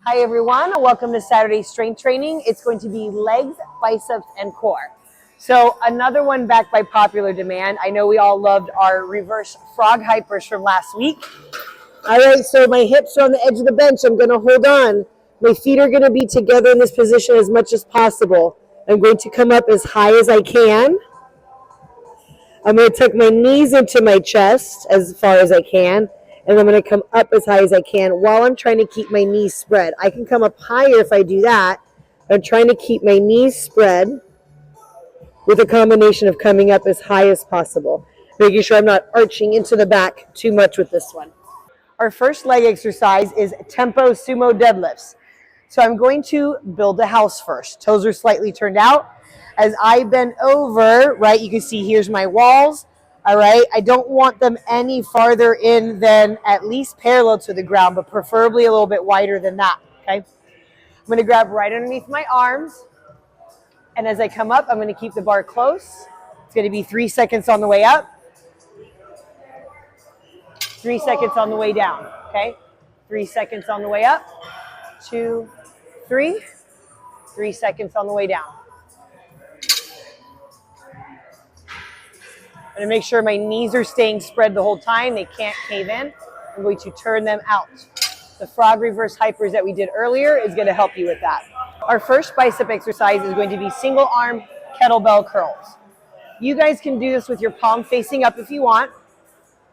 Hi everyone, welcome to Saturday strength training. It's going to be legs, biceps, and core. So another one back by popular demand. I know we all loved our reverse frog hypers from last week. All right, so my hips are on the edge of the bench. I'm going to hold on. My feet are going to be together in this position as much as possible. I'm going to come up as high as I can. I'm going to tuck my knees into my chest as far as I can. And I'm going to come up as high as I can while I'm trying to keep my knees spread. I can come up higher if I do that. I'm trying to keep my knees spread with a combination of coming up as high as possible, making sure I'm not arching into the back too much with this one. Our first leg exercise is tempo sumo deadlifts. So I'm going to build a house first. Toes are slightly turned out. As I bend over, right, you can see here's my walls. All right, I don't want them any farther in than at least parallel to the ground, but preferably a little bit wider than that, okay? I'm going to grab right underneath my arms, and as I come up, I'm going to keep the bar close. It's going to be 3 seconds on the way up, 3 seconds on the way down, okay? 3 seconds on the way up, 2, 3, 3 seconds on the way down. I'm going to make sure my knees are staying spread the whole time. They can't cave in. I'm going to turn them out. The frog reverse hypers that we did earlier is going to help you with that. Our first bicep exercise is going to be single arm kettlebell curls. You guys can do this with your palm facing up if you want,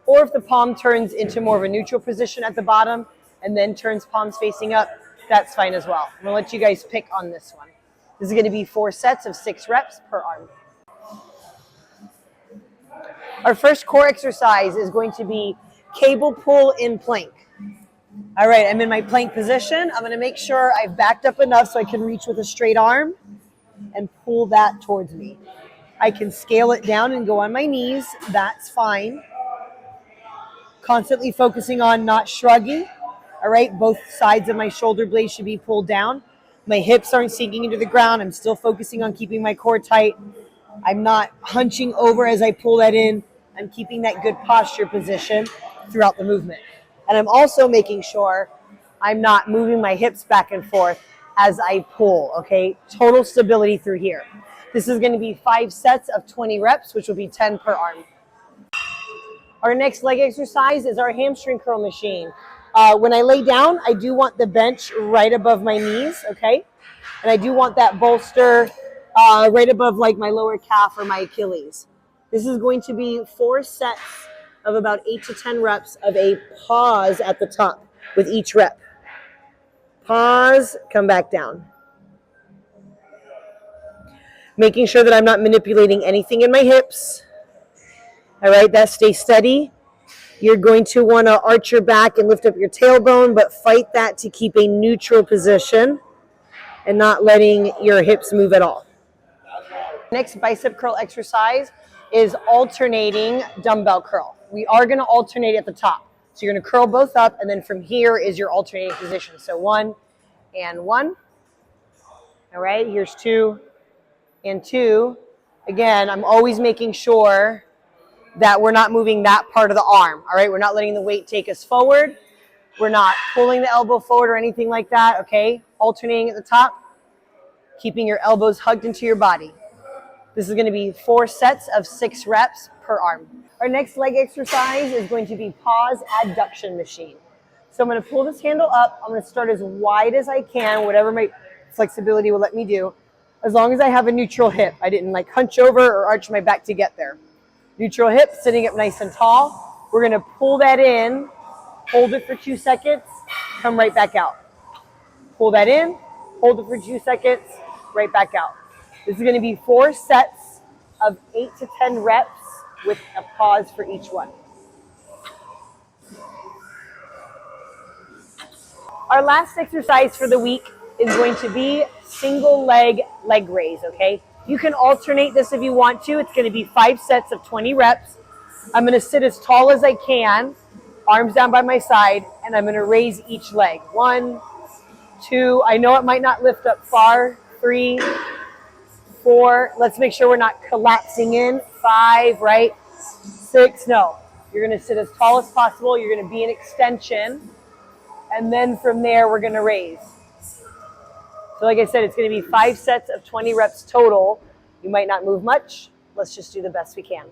or if the palm turns into more of a neutral position at the bottom and then turns palms facing up, that's fine as well. I'm going to let you guys pick on this one. This is going to be 4 sets of 6 reps per arm. Our first core exercise is going to be cable pull in plank. All right, I'm in my plank position. I'm going to make sure I've backed up enough so I can reach with a straight arm and pull that towards me. I can scale it down and go on my knees. That's fine. Constantly focusing on not shrugging. All right, both sides of my shoulder blades should be pulled down. My hips aren't sinking into the ground. I'm still focusing on keeping my core tight. I'm not hunching over as I pull that in. I'm keeping that good posture position throughout the movement. And I'm also making sure I'm not moving my hips back and forth as I pull, okay? Total stability through here. This is going to be 5 sets of 20 reps, which will be 10 per arm. Our next leg exercise is our hamstring curl machine. When I lay down, I do want the bench right above my knees, okay? And I do want that bolster right above like my lower calf or my Achilles. This is going to be 4 sets of about 8 to 10 reps of a pause at the top with each rep. Pause, come back down. Making sure that I'm not manipulating anything in my hips. All right, that stays steady. You're going to want to arch your back and lift up your tailbone, but fight that to keep a neutral position and not letting your hips move at all. Next bicep curl exercise is alternating dumbbell curl. We are going to alternate at the top. So you're going to curl both up, and then from here is your alternating position. So 1 and 1. All right, here's 2 and 2. Again, I'm always making sure that we're not moving that part of the arm. All right, we're not letting the weight take us forward. We're not pulling the elbow forward or anything like that, okay? Alternating at the top, keeping your elbows hugged into your body. This is going to be 4 sets of 6 reps per arm. Our next leg exercise is going to be pause ADDuction machine. So I'm going to pull this handle up. I'm going to start as wide as I can, whatever my flexibility will let me do, as long as I have a neutral hip. I didn't like hunch over or arch my back to get there. Neutral hip, sitting up nice and tall. We're going to pull that in, hold it for 2 seconds, come right back out. Pull that in, hold it for 2 seconds, right back out. This is going to be 4 sets of 8 to 10 reps with a pause for each one. Our last exercise for the week is going to be single leg raise, okay? You can alternate this if you want to. It's going to be 5 sets of 20 reps. I'm going to sit as tall as I can, arms down by my side, and I'm going to raise each leg. 1, 2, I know it might not lift up far. 3, 4, let's make sure we're not collapsing in. 5, right? 6, no. You're going to sit as tall as possible. You're going to be in extension. And then from there, we're going to raise. So like I said, it's going to be 5 sets of 20 reps total. You might not move much. Let's just do the best we can.